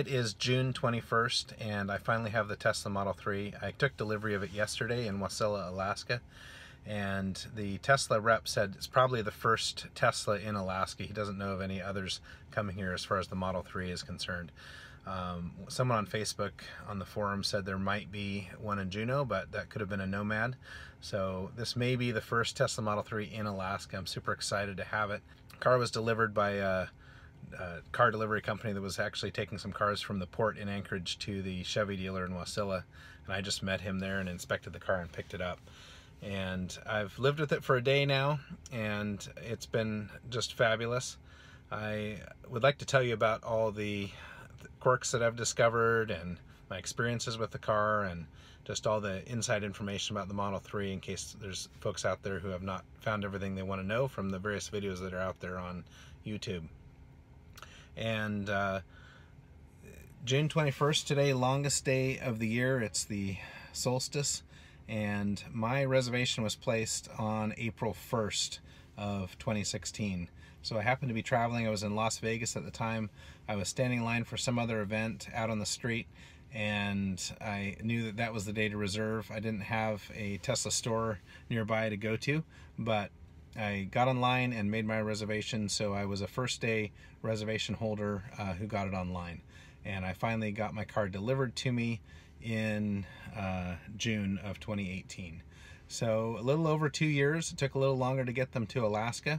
It is June 21st and I finally have the Tesla Model 3. I took delivery of it yesterday in Wasilla, Alaska, and the Tesla rep said it's probably the first Tesla in Alaska. He doesn't know of any others coming here as far as the Model 3 is concerned. Someone on Facebook on the forum said there might be one in Juneau, but that could have been a Nomad. So this may be the first Tesla Model 3 in Alaska. I'm super excited to have it. The car was delivered by a car delivery company that was actually taking some cars from the port in Anchorage to the Chevy dealer in Wasilla, and I just met him there and inspected the car and picked it up. And I've lived with it for a day now, and it's been just fabulous. I would like to tell you about all the quirks that I've discovered and my experiences with the car and just all the inside information about the Model 3 in case there's folks out there who have not found everything they want to know from the various videos that are out there on YouTube. And June 21st today, longest day of the year. It's the solstice, and my reservation was placed on April 1st of 2016. So I happened to be traveling. I was in Las Vegas at the time. I was standing in line for some other event out on the street, and I knew that that was the day to reserve. I didn't have a Tesla store nearby to go to, but I got online and made my reservation, so I was a first day reservation holder who got it online. And I finally got my car delivered to me in June of 2018. So a little over 2 years. It took a little longer to get them to Alaska.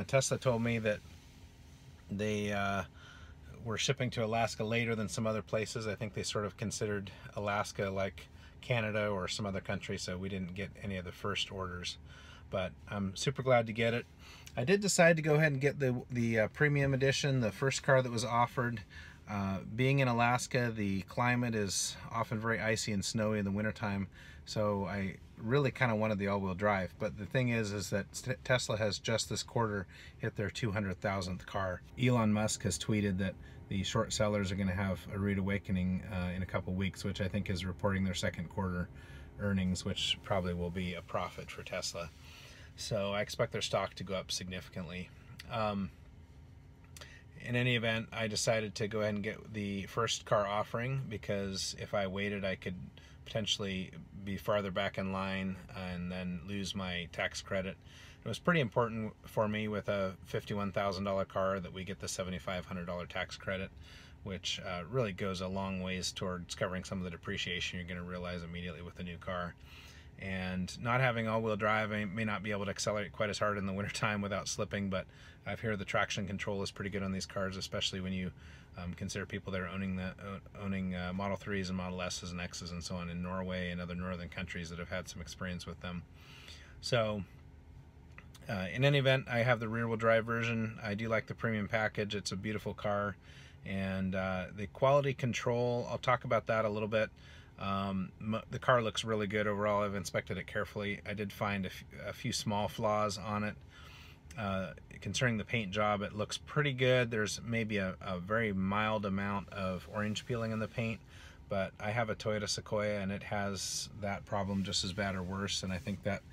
Tesla told me that they were shipping to Alaska later than some other places. I think they sort of considered Alaska like Canada or some other country, so we didn't get any of the first orders. But I'm super glad to get it. I did decide to go ahead and get the premium edition, the first car that was offered. Being in Alaska, the climate is often very icy and snowy in the wintertime, so I really kind of wanted the all-wheel drive. But the thing is that Tesla has just this quarter hit their 200,000th car. Elon Musk has tweeted that the short sellers are going to have a rude awakening in a couple weeks, which I think is reporting their second quarter earnings, which probably will be a profit for Tesla. So I expect their stock to go up significantly. In any event, I decided to go ahead and get the first car offering, because if I waited, I could potentially be farther back in line and then lose my tax credit. It was pretty important for me with a $51,000 car that we get the $7,500 tax credit, which really goes a long ways towards covering some of the depreciation you're going to realize immediately with the new car. And not having all-wheel drive, I may not be able to accelerate quite as hard in the wintertime without slipping, but I've heard the traction control is pretty good on these cars, especially when you consider people that are owning Model 3s and Model S's and X's and so on in Norway and other northern countries that have had some experience with them. So in any event, I have the rear-wheel drive version. I do like the premium package. It's a beautiful car. And the quality control, I'll talk about that a little bit. The car looks really good overall. I've inspected it carefully. I did find a few small flaws on it. Concerning the paint job, it looks pretty good. There's maybe a very mild amount of orange peeling in the paint, but I have a Toyota Sequoia and it has that problem just as bad or worse, and I think that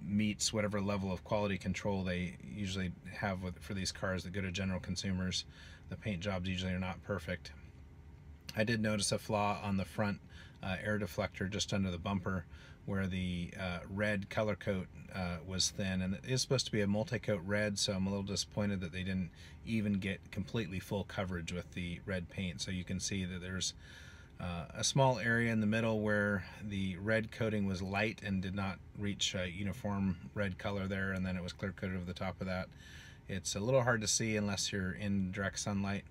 meets whatever level of quality control they usually have for these cars that go to general consumers. The paint jobs usually are not perfect. I did notice a flaw on the front air deflector just under the bumper, where the red color coat was thin, and it is supposed to be a multi-coat red, so I'm a little disappointed that they didn't even get completely full coverage with the red paint. So you can see that there's a small area in the middle where the red coating was light and did not reach a uniform red color there, and then it was clear coated over the top of that. It's a little hard to see unless you're in direct sunlight,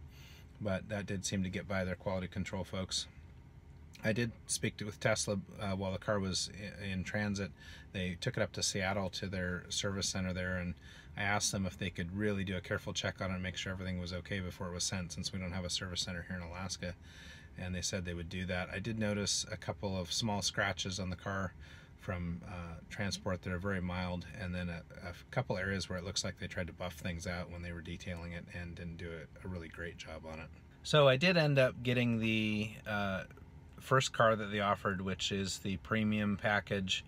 but that did seem to get by their quality control folks. I did speak with Tesla while the car was in transit. They took it up to Seattle to their service center there, and I asked them if they could really do a careful check on it and make sure everything was okay before it was sent, since we don't have a service center here in Alaska, and they said they would do that. I did notice a couple of small scratches on the car from transport that are very mild, and then a couple areas where it looks like they tried to buff things out when they were detailing it and didn't do a really great job on it. So I did end up getting the first car that they offered, which is the premium package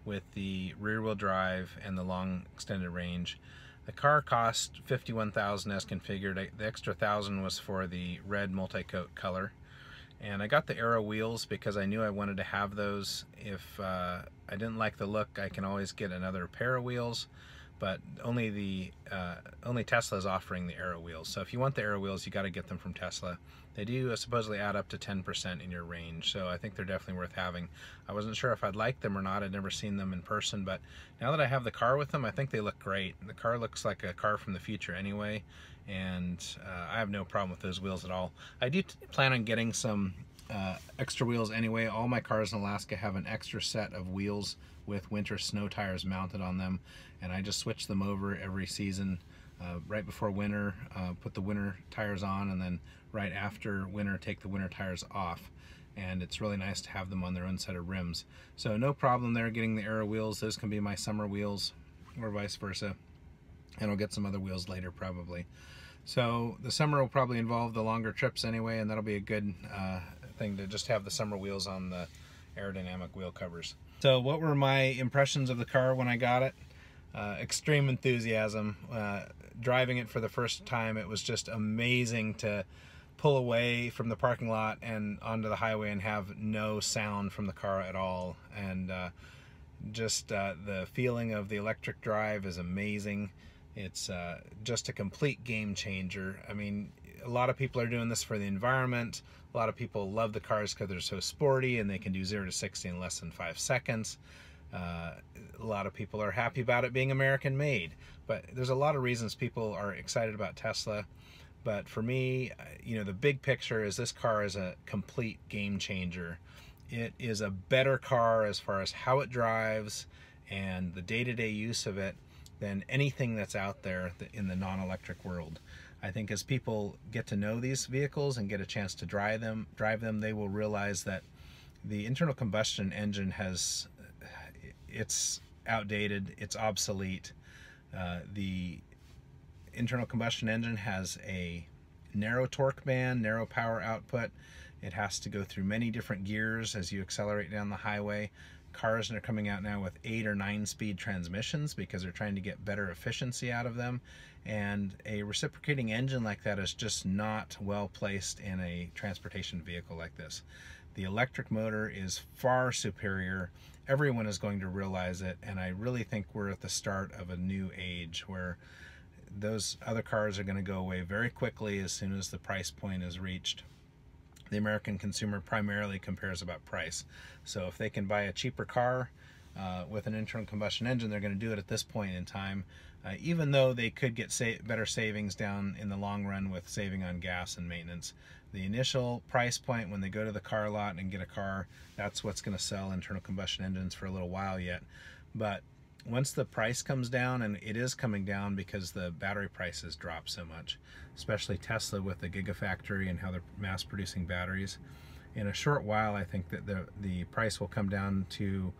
with the rear-wheel drive and the long extended range. The car cost $51,000 as configured. The extra $1,000 was for the red multi-coat color. And I got the Aero wheels because I knew I wanted to have those. If I didn't like the look, I can always get another pair of wheels, but only Tesla is offering the Aero wheels. So if you want the Aero wheels, you got to get them from Tesla. They do supposedly add up to 10% in your range, so I think they're definitely worth having. I wasn't sure if I'd like them or not. I'd never seen them in person, but now that I have the car with them, I think they look great. The car looks like a car from the future anyway, and I have no problem with those wheels at all. I do plan on getting some extra wheels anyway. All my cars in Alaska have an extra set of wheels with winter snow tires mounted on them, and I just switch them over every season. Right before winter, put the winter tires on, and then right after winter, take the winter tires off. And it's really nice to have them on their own set of rims. So no problem there getting the Aero wheels. Those can be my summer wheels, or vice versa. And I'll get some other wheels later probably. So the summer will probably involve the longer trips anyway, and that'll be a good thing to just have the summer wheels on the aerodynamic wheel covers. So what were my impressions of the car when I got it? Extreme enthusiasm. Driving it for the first time, it was just amazing to pull away from the parking lot and onto the highway and have no sound from the car at all. And just the feeling of the electric drive is amazing. It's just a complete game changer. I mean, a lot of people are doing this for the environment. A lot of people love the cars because they're so sporty and they can do 0 to 60 in less than 5 seconds. A lot of people are happy about it being American made, but there's a lot of reasons people are excited about Tesla. But for me, you know, the big picture is this car is a complete game changer. It is a better car as far as how it drives and the day-to-day use of it than anything that's out there in the non-electric world. I think as people get to know these vehicles and get a chance to drive them, they will realize that the internal combustion engine it's outdated, it's obsolete. The internal combustion engine has a narrow torque band, narrow power output. It has to go through many different gears as you accelerate down the highway. Cars are coming out now with 8 or 9 speed transmissions because they're trying to get better efficiency out of them. And a reciprocating engine like that is just not well placed in a transportation vehicle like this. The electric motor is far superior. Everyone is going to realize it, and I really think we're at the start of a new age where those other cars are going to go away very quickly as soon as the price point is reached. The American consumer primarily compares about price. So if they can buy a cheaper car with an internal combustion engine, they're going to do it at this point in time, even though they could get better savings down in the long run with saving on gas and maintenance. The initial price point when they go to the car lot and get a car, that's what's going to sell internal combustion engines for a little while yet. But once the price comes down, and it is coming down because the battery prices drop so much, especially Tesla with the Gigafactory and how they're mass producing batteries, in a short while I think that the price will come down to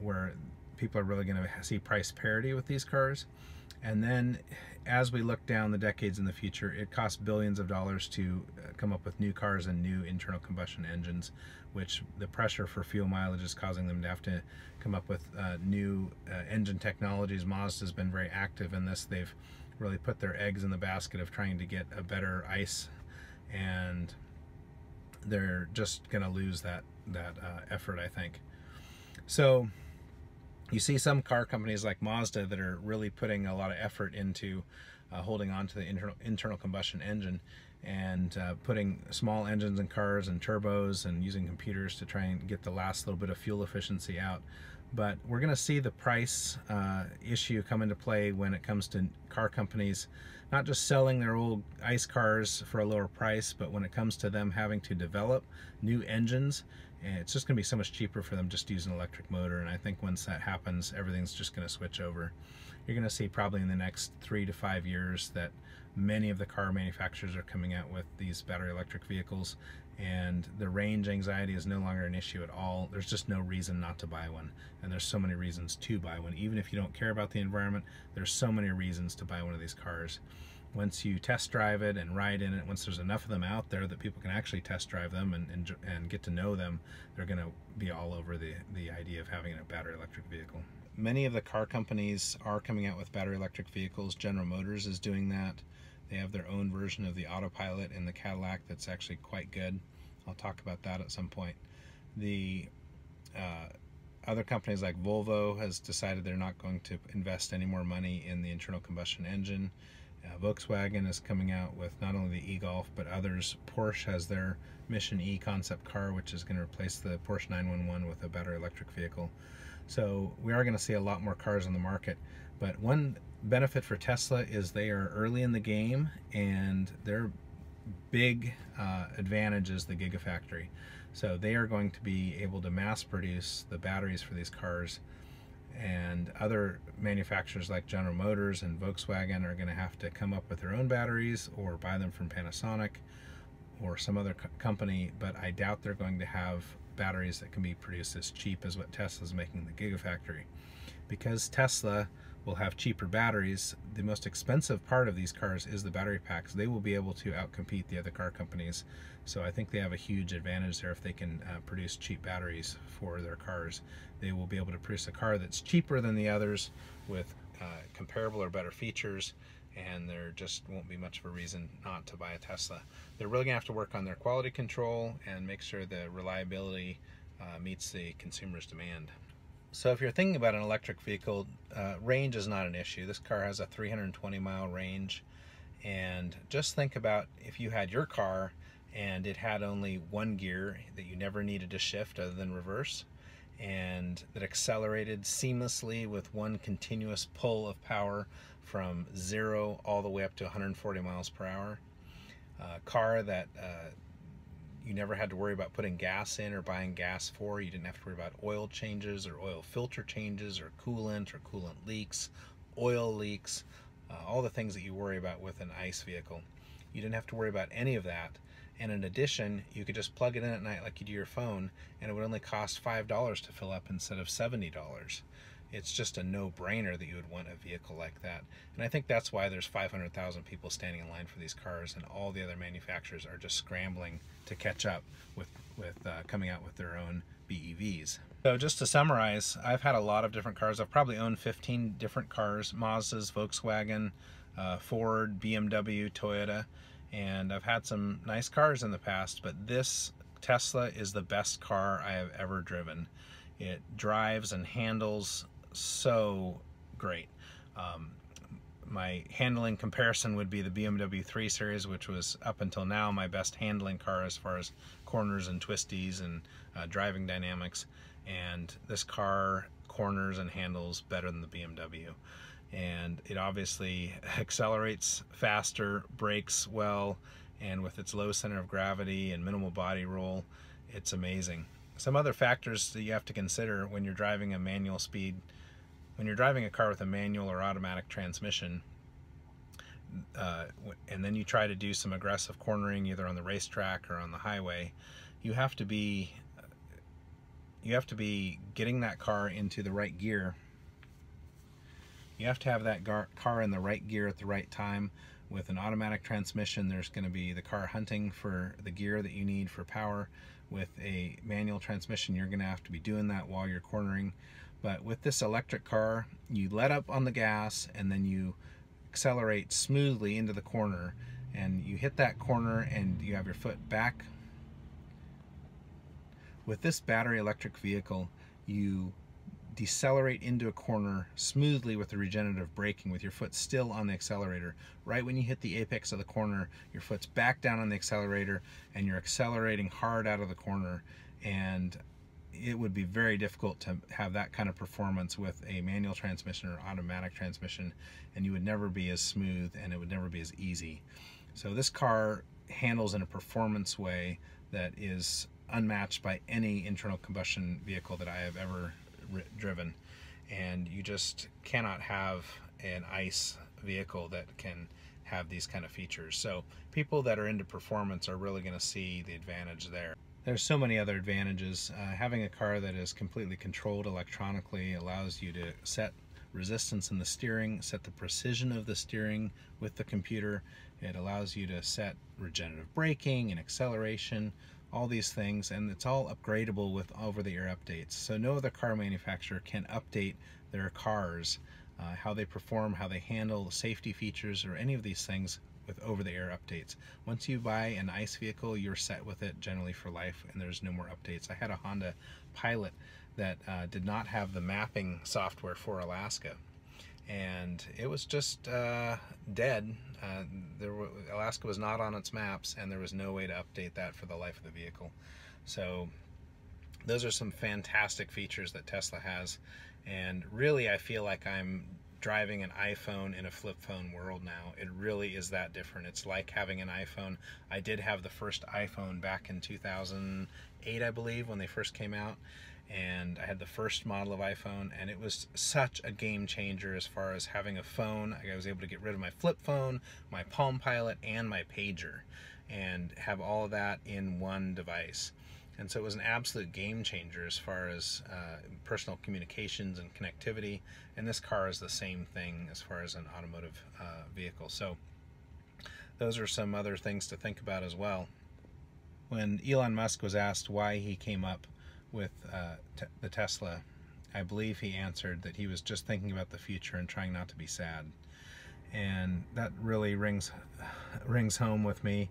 where people are really going to see price parity with these cars. And then as we look down the decades in the future, it costs billions of dollars to come up with new cars and new internal combustion engines, which the pressure for fuel mileage is causing them to have to come up with new engine technologies. Mazda's been very active in this. They've really put their eggs in the basket of trying to get a better ICE, and they're just going to lose that effort, I think. So you see some car companies like Mazda that are really putting a lot of effort into holding on to the internal combustion engine and putting small engines in cars and turbos and using computers to try and get the last little bit of fuel efficiency out. But we're going to see the price issue come into play when it comes to car companies not just selling their old ICE cars for a lower price, but when it comes to them having to develop new engines, and it's just going to be so much cheaper for them just to use an electric motor. And I think once that happens, everything's just going to switch over. You're going to see probably in the next 3 to 5 years that many of the car manufacturers are coming out with these battery electric vehicles, and the range anxiety is no longer an issue at all. There's just no reason not to buy one, and there's so many reasons to buy one. Even if you don't care about the environment, there's so many reasons to buy one of these cars. Once you test drive it and ride in it, once there's enough of them out there that people can actually test drive them and get to know them, they're going to be all over the idea of having a battery electric vehicle. Many of the car companies are coming out with battery electric vehicles. General Motors is doing that. They have their own version of the autopilot in the Cadillac that's actually quite good. I'll talk about that at some point. The other companies like Volvo has decided they're not going to invest any more money in the internal combustion engine. Volkswagen is coming out with not only the e-Golf but others. Porsche has their Mission E concept car, which is going to replace the Porsche 911 with a battery electric vehicle. So we are going to see a lot more cars on the market. But one benefit for Tesla is they are early in the game, and their big advantage is the Gigafactory. So they are going to be able to mass produce the batteries for these cars, and other manufacturers like General Motors and Volkswagen are going to have to come up with their own batteries or buy them from Panasonic or some other company, but I doubt they're going to have batteries that can be produced as cheap as what Tesla's making the Gigafactory. Because Tesla will have cheaper batteries, the most expensive part of these cars is the battery packs. They will be able to outcompete the other car companies. So I think they have a huge advantage there. If they can produce cheap batteries for their cars, they will be able to produce a car that's cheaper than the others with comparable or better features, and there just won't be much of a reason not to buy a Tesla. They're really going to have to work on their quality control and make sure the reliability meets the consumer's demand. So if you're thinking about an electric vehicle, range is not an issue. This car has a 320-mile range, and just think about if you had your car and it had only one gear that you never needed to shift other than reverse, and that accelerated seamlessly with one continuous pull of power from 0 all the way up to 140 miles per hour. A car that you never had to worry about putting gas in or buying gas for. You didn't have to worry about oil changes or oil filter changes or coolant leaks, oil leaks, all the things that you worry about with an ICE vehicle. You didn't have to worry about any of that. And in addition, you could just plug it in at night like you do your phone, and it would only cost $5 to fill up instead of $70. It's just a no-brainer that you would want a vehicle like that. And I think that's why there's 500,000 people standing in line for these cars, and all the other manufacturers are just scrambling to catch up with coming out with their own BEVs. So just to summarize, I've had a lot of different cars. I've probably owned 15 different cars: Mazdas, Volkswagen, Ford, BMW, Toyota, and I've had some nice cars in the past, but this Tesla is the best car I have ever driven. It drives and handles so great. My handling comparison would be the BMW 3 Series, which was up until now my best handling car as far as corners and twisties and driving dynamics, and this car corners and handles better than the BMW. And it obviously accelerates faster, brakes well, and with its low center of gravity and minimal body roll, it's amazing. Some other factors that you have to consider when you're driving a manual speed, when you're driving a car with a manual or automatic transmission, and then you try to do some aggressive cornering either on the racetrack or on the highway, you have to be getting that car into the right gear. You have to have that car in the right gear at the right time. With an automatic transmission, there's going to be the car hunting for the gear that you need for power. With a manual transmission, you're going to have to be doing that while you're cornering. But with this electric car, you let up on the gas and then you accelerate smoothly into the corner, and you hit that corner and you have your foot back. With this battery electric vehicle, you decelerate into a corner smoothly with the regenerative braking, with your foot still on the accelerator. Right when you hit the apex of the corner, your foot's back down on the accelerator and you're accelerating hard out of the corner. And it would be very difficult to have that kind of performance with a manual transmission or automatic transmission, and you would never be as smooth and it would never be as easy. So this car handles in a performance way that is unmatched by any internal combustion vehicle that I have ever driven, and you just cannot have an ICE vehicle that can have these kind of features. So people that are into performance are really going to see the advantage there. There's so many other advantages. Having a car that is completely controlled electronically allows you to set resistance in the steering, set the precision of the steering with the computer. It allows you to set regenerative braking and acceleration, all these things, and it's all upgradable with over-the-air updates. So no other car manufacturer can update their cars, how they perform, how they handle safety features, or any of these things with over-the-air updates. Once you buy an ICE vehicle, you're set with it generally for life, and there's no more updates. I had a Honda Pilot that did not have the mapping software for Alaska, and it was just dead. Alaska was not on its maps, and there was no way to update that for the life of the vehicle. So those are some fantastic features that Tesla has, and really I feel like I'm driving an iPhone in a flip phone world now. It really is that different. It's like having an iPhone. I did have the first iPhone back in 2008, I believe, when they first came out, and I had the first model of iPhone, and it was such a game changer as far as having a phone. I was able to get rid of my flip phone, my Palm Pilot, and my pager, and have all of that in one device. And so it was an absolute game changer as far as personal communications and connectivity, and this car is the same thing as far as an automotive vehicle. So those are some other things to think about as well. When Elon Musk was asked why he came up with the Tesla, I believe he answered that he was just thinking about the future and trying not to be sad. And that really rings home with me.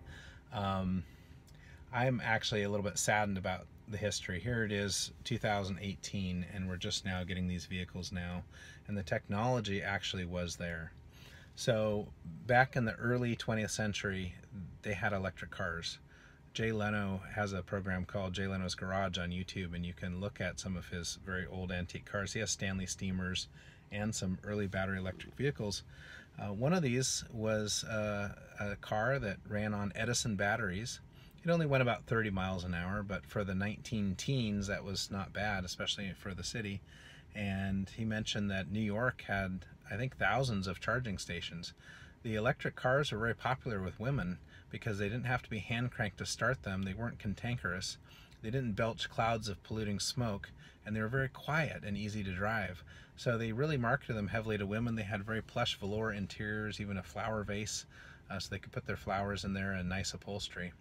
I'm actually a little bit saddened about the history. Here it is, 2018, and we're just now getting these vehicles now, and the technology actually was there. So back in the early 20th century, they had electric cars. Jay Leno has a program called Jay Leno's Garage on YouTube, and you can look at some of his very old antique cars. He has Stanley Steamers and some early battery electric vehicles. One of these was a car that ran on Edison batteries. It only went about 30 miles an hour, but for the 19 teens, that was not bad, especially for the city. And he mentioned that New York had, I think, thousands of charging stations. The electric cars were very popular with women because they didn't have to be hand cranked to start them. They weren't cantankerous. They didn't belch clouds of polluting smoke, and they were very quiet and easy to drive. So they really marketed them heavily to women. They had very plush velour interiors, even a flower vase, so they could put their flowers in there and nice upholstery.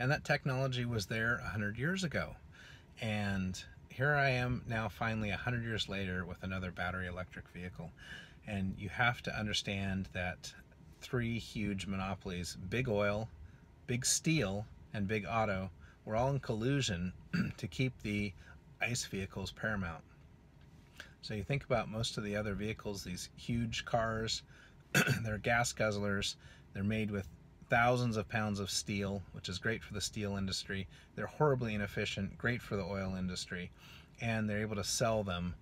And that technology was there 100 years ago. And here I am now finally 100 years later with another battery electric vehicle. And you have to understand that three huge monopolies, big oil, big steel, and big auto, were all in collusion to keep the ICE vehicles paramount. So you think about most of the other vehicles, these huge cars, they're gas guzzlers, they're made with thousands of pounds of steel, which is great for the steel industry. They're horribly inefficient, great for the oil industry, and they're able to sell them.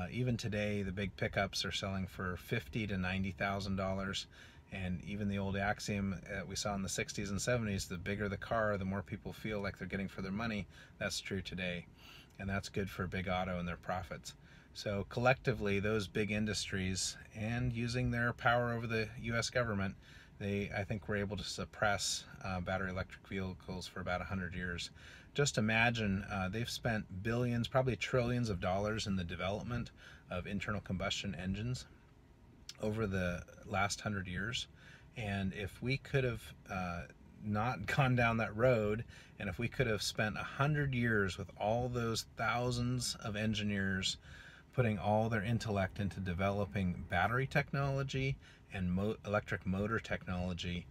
Even today, the big pickups are selling for $50,000 to $90,000, and even the old axiom that we saw in the 60s and 70s, the bigger the car, the more people feel like they're getting for their money. That's true today, and that's good for big auto and their profits. So collectively, those big industries, and using their power over the U.S. government, I think were able to suppress battery electric vehicles for about 100 years. Just imagine, they've spent billions, probably trillions of dollars in the development of internal combustion engines over the last 100 years. And if we could have not gone down that road, and if we could have spent 100 years with all those thousands of engineers putting all their intellect into developing battery technology and electric motor technology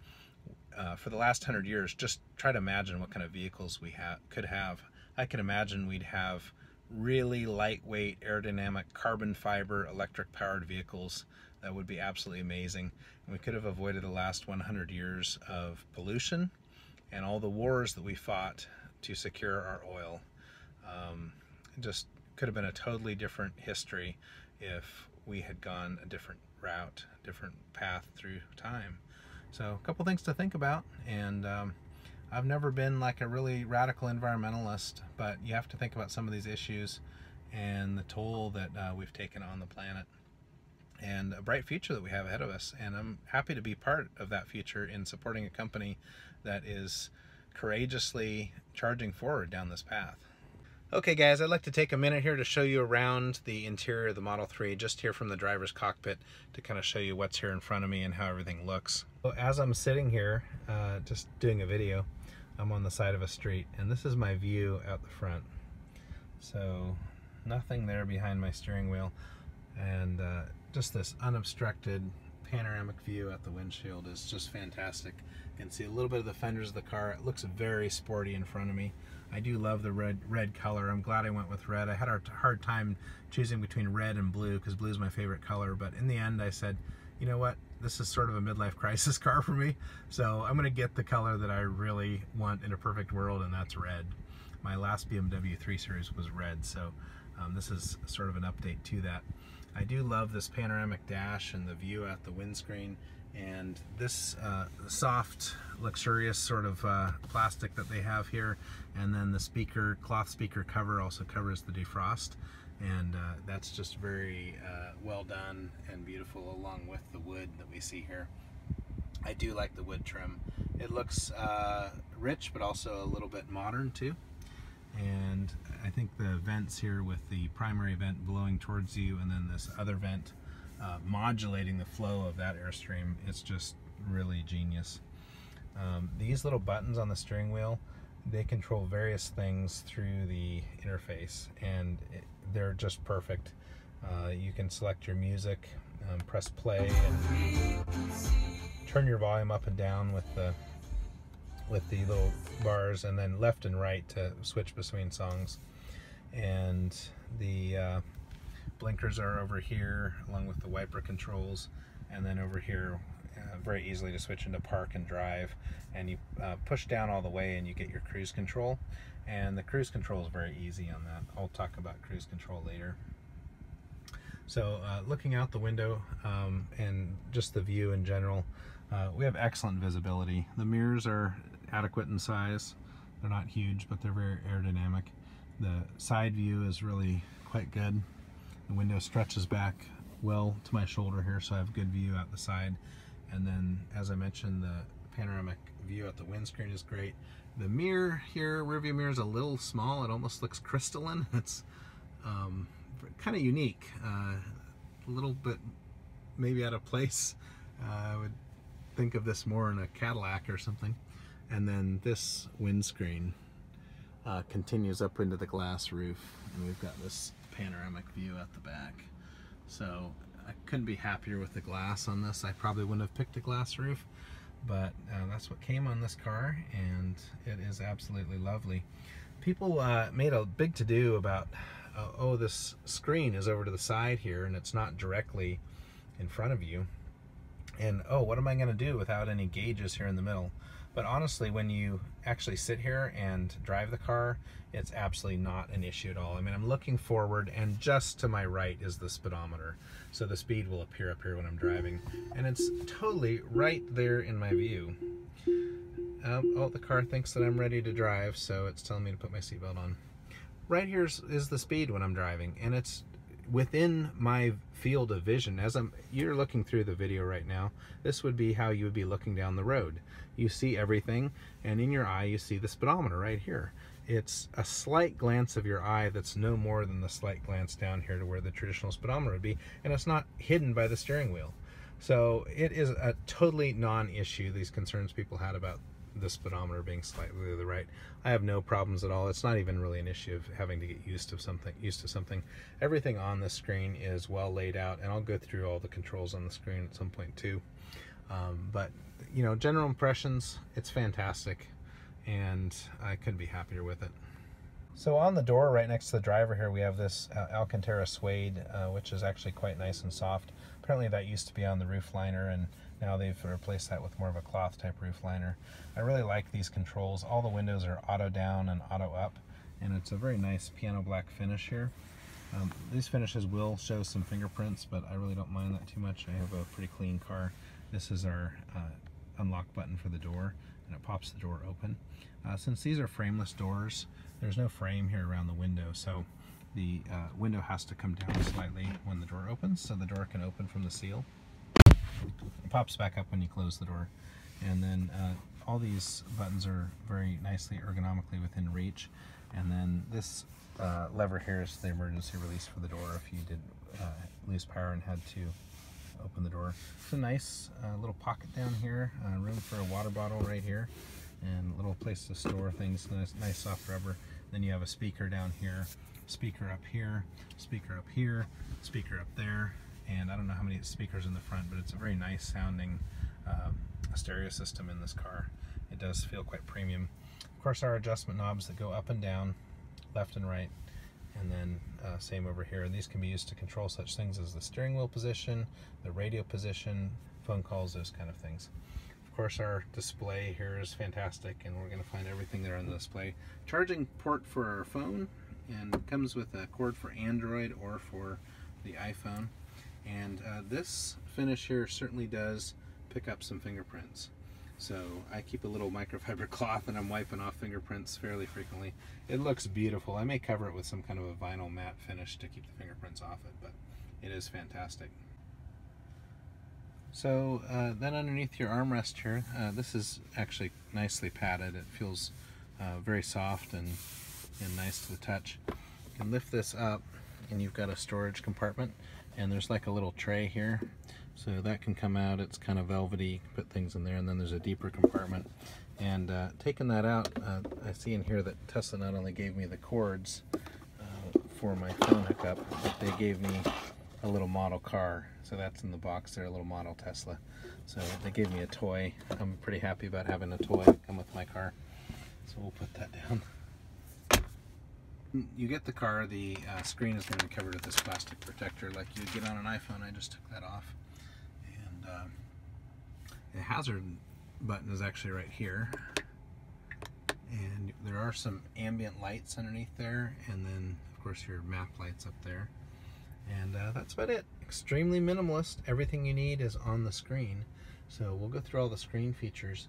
for the last 100 years, just try to imagine what kind of vehicles we could have. I can imagine we'd have really lightweight, aerodynamic, carbon fiber, electric powered vehicles that would be absolutely amazing. And we could have avoided the last 100 years of pollution and all the wars that we fought to secure our oil. It just could have been a totally different history if we had gone a different route, different path through time. So a couple things to think about, and I've never been like a really radical environmentalist, but you have to think about some of these issues and the toll that we've taken on the planet, and a bright future that we have ahead of us. And I'm happy to be part of that future in supporting a company that is courageously charging forward down this path. Okay guys, I'd like to take a minute here to show you around the interior of the Model 3, just here from the driver's cockpit, to kind of show you what's here in front of me and how everything looks. So as I'm sitting here, just doing a video, I'm on the side of a street, and this is my view out the front. So nothing there behind my steering wheel, and just this unobstructed panoramic view at the windshield is just fantastic. You can see a little bit of the fenders of the car. It looks very sporty in front of me. I do love the red color. I'm glad I went with red. I had a hard time choosing between red and blue because blue is my favorite color, but in the end I said, you know what, this is sort of a midlife crisis car for me, so I'm gonna get the color that I really want in a perfect world, and that's red. My last BMW 3 Series was red, so this is sort of an update to that. I do love this panoramic dash and the view at the windscreen, and this soft, luxurious sort of plastic that they have here, and then the cloth speaker cover also covers the defrost, and that's just very well done and beautiful, along with the wood that we see here. I do like the wood trim. It looks rich, but also a little bit modern too. And I think the vents here, with the primary vent blowing towards you and then this other vent modulating the flow of that airstream, it's just really genius. These little buttons on the steering wheel, they control various things through the interface, and they're just perfect. You can select your music, press play, and turn your volume up and down with the little bars, and then left and right to switch between songs. And the blinkers are over here along with the wiper controls, and then over here very easily to switch into park and drive, and you push down all the way and you get your cruise control, and the cruise control is very easy on that. I'll talk about cruise control later. So looking out the window and just the view in general, we have excellent visibility. The mirrors are adequate in size. They're not huge, but they're very aerodynamic. The side view is really quite good. The window stretches back well to my shoulder here, so I have good view out the side. And then, as I mentioned, the panoramic view at the windscreen is great. The mirror here, rearview mirror, is a little small. It almost looks crystalline. It's kind of unique, a little bit maybe out of place. I would think of this more in a Cadillac or something. And then this windscreen continues up into the glass roof, and we've got this panoramic view at the back. So I couldn't be happier with the glass on this. I probably wouldn't have picked a glass roof, but that's what came on this car, and it is absolutely lovely. People made a big to-do about, oh, this screen is over to the side here and it's not directly in front of you, and oh, what am I going to do without any gauges here in the middle? But honestly, when you actually sit here and drive the car, it's absolutely not an issue at all. I mean, I'm looking forward, and just to my right is the speedometer. So the speed will appear up here when I'm driving, and it's totally right there in my view. Oh, the car thinks that I'm ready to drive, so it's telling me to put my seatbelt on. Right here is the speed when I'm driving, and it's within my field of vision. You're looking through the video right now, this would be how you would be looking down the road. You see everything, and in your eye you see the speedometer right here. It's a slight glance of your eye that's no more than the slight glance down here to where the traditional speedometer would be, and it's not hidden by the steering wheel. So it is a totally non-issue, these concerns people had about the speedometer being slightly to the right. I have no problems at all. It's not even really an issue of having to get used to something. Everything on the screen is well laid out, and I'll go through all the controls on the screen at some point too. But you know, general impressions, it's fantastic, and I couldn't be happier with it. So on the door right next to the driver here, we have this Alcantara suede, which is actually quite nice and soft. Apparently that used to be on the roof liner, and now they've replaced that with more of a cloth type roof liner. I really like these controls. All the windows are auto down and auto up, and it's a very nice piano black finish here. These finishes will show some fingerprints, but I really don't mind that too much. I have a pretty clean car. This is our unlock button for the door, and it pops the door open. Since these are frameless doors, there's no frame here around the window, so the window has to come down slightly when the door opens, so the door can open from the seal. It pops back up when you close the door, and then all these buttons are very nicely ergonomically within reach. And then this lever here is the emergency release for the door if you did lose power and had to open the door. It's a nice little pocket down here, room for a water bottle right here, and a little place to store things. Nice soft rubber. Then you have a speaker down here, speaker up here, speaker up here, speaker up there, and I don't know how many speakers in the front, but it's a very nice sounding stereo system in this car. It does feel quite premium. Of course, our adjustment knobs that go up and down, left and right, and then same over here. And these can be used to control such things as the steering wheel position, the radio position, phone calls, those kind of things. Of course, our display here is fantastic, and we're going to find everything there on the display. Charging port for our phone, and it comes with a cord for Android or for the iPhone. And this finish here certainly does pick up some fingerprints. So I keep a little microfiber cloth and I'm wiping off fingerprints fairly frequently. It looks beautiful. I may cover it with some kind of a vinyl matte finish to keep the fingerprints off it, but it is fantastic. So then underneath your armrest here, this is actually nicely padded. It feels very soft and nice to the touch. You can lift this up and you've got a storage compartment, and there's like a little tray here. So that can come out. It's kind of velvety. You can put things in there, and then there's a deeper compartment. And taking that out, I see in here that Tesla not only gave me the cords for my phone hookup, but they gave me a little model car. So that's in the box there, a little model Tesla. So they gave me a toy. I'm pretty happy about having a toy come with my car. So we'll put that down. You get the car, the screen is going to be covered with this plastic protector like you get on an iPhone. I just took that off. And the hazard button is actually right here. And there are some ambient lights underneath there, and then of course your map lights up there. And that's about it. Extremely minimalist. Everything you need is on the screen. So we'll go through all the screen features.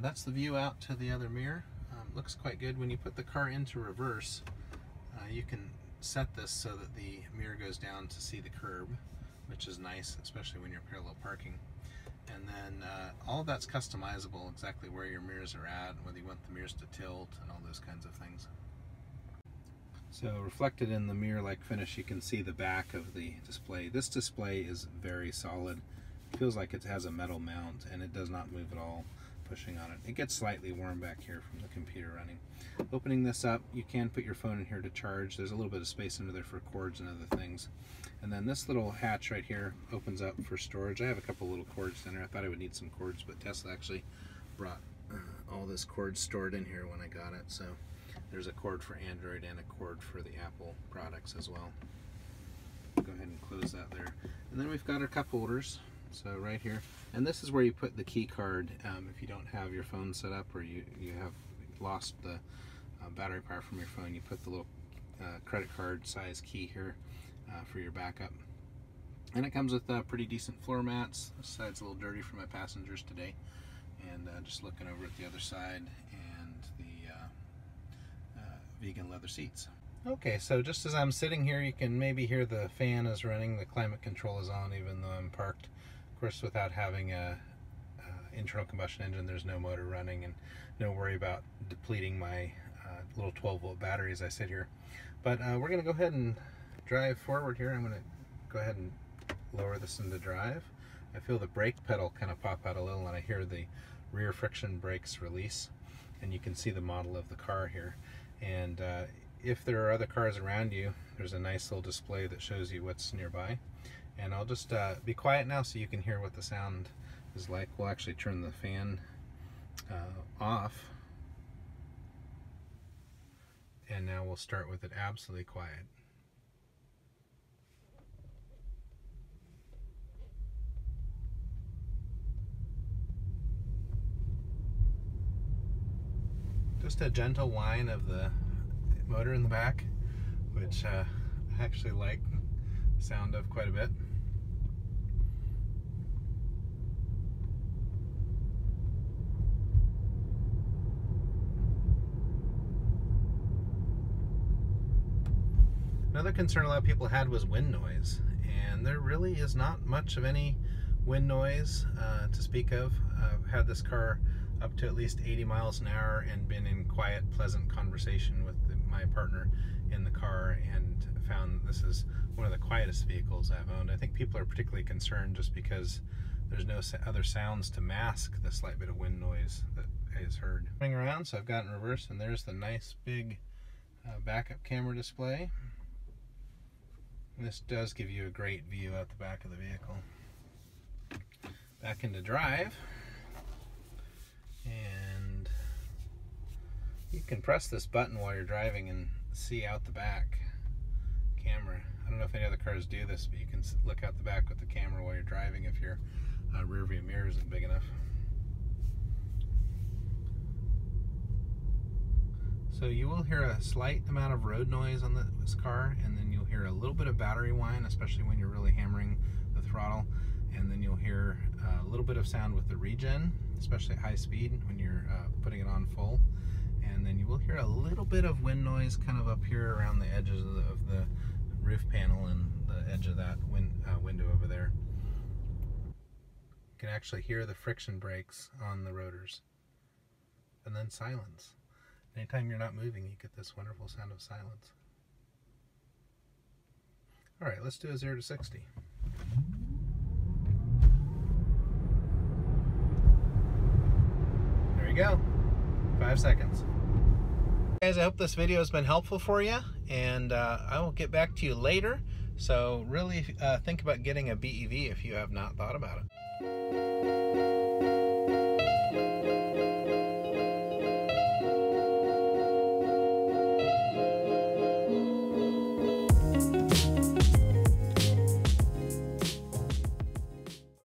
That's the view out to the other mirror. Looks quite good. When you put the car into reverse, you can set this so that the mirror goes down to see the curb, which is nice, especially when you're parallel parking. And then all of that's customizable, exactly where your mirrors are at, whether you want the mirrors to tilt and all those kinds of things. So reflected in the mirror-like finish, you can see the back of the display. This display is very solid. It feels like it has a metal mount, and it does not move at all pushing on it. It gets slightly warm back here from the computer running. Opening this up, you can put your phone in here to charge. There's a little bit of space under there for cords and other things. And then this little hatch right here opens up for storage. I have a couple little cords in there. I thought I would need some cords, but Tesla actually brought all this cord stored in here when I got it. So there's a cord for Android and a cord for the Apple products as well. Go ahead and close that there. And then we've got our cup holders. So right here, and this is where you put the key card if you don't have your phone set up, or you have lost the battery power from your phone. You put the little credit card size key here for your backup. And it comes with pretty decent floor mats. This side's a little dirty for my passengers today. And just looking over at the other side, and the vegan leather seats. Okay, so just as I'm sitting here, you can maybe hear the fan is running, the climate control is on even though I'm parked. Of course, without having a internal combustion engine, there's no motor running and no worry about depleting my little 12-volt battery as I sit here. But we're going to go ahead and drive forward here. I'm going to go ahead and lower this into drive. I feel the brake pedal kind of pop out a little, and I hear the rear friction brakes release, and you can see the model of the car here. And if there are other cars around you, there's a nice little display that shows you what's nearby. And I'll just be quiet now so you can hear what the sound is like. We'll actually turn the fan off. And now we'll start with it absolutely quiet. Just a gentle whine of the motor in the back, which I actually like the sound of quite a bit. Another concern a lot of people had was wind noise, and there really is not much of any wind noise to speak of. I've had this car up to at least 80 miles an hour and been in quiet, pleasant conversation with my partner in the car, and found this is one of the quietest vehicles I've owned. I think people are particularly concerned just because there's no other sounds to mask the slight bit of wind noise that guys heard. Coming around, so I've got it in reverse, and there's the nice big backup camera display. And this does give you a great view out the back of the vehicle. Back into drive, and you can press this button while you're driving and see out the back camera. I don't know if any other cars do this, but you can look out the back with the camera while you're driving if your rear view mirror isn't big enough. So you will hear a slight amount of road noise on this car, and then you'll hear a little bit of battery whine, especially when you're really hammering the throttle, and then you'll hear a little bit of sound with the regen, especially at high speed when you're putting it on full, and then you will hear a little bit of wind noise kind of up here around the edges of the roof panel and the edge of that window over there. You can actually hear the friction brakes on the rotors, and then silence. Anytime you're not moving, you get this wonderful sound of silence. All right, let's do a 0 to 60. There you go, 5 seconds. Guys, I hope this video has been helpful for you, and I will get back to you later. So really think about getting a BEV if you have not thought about it.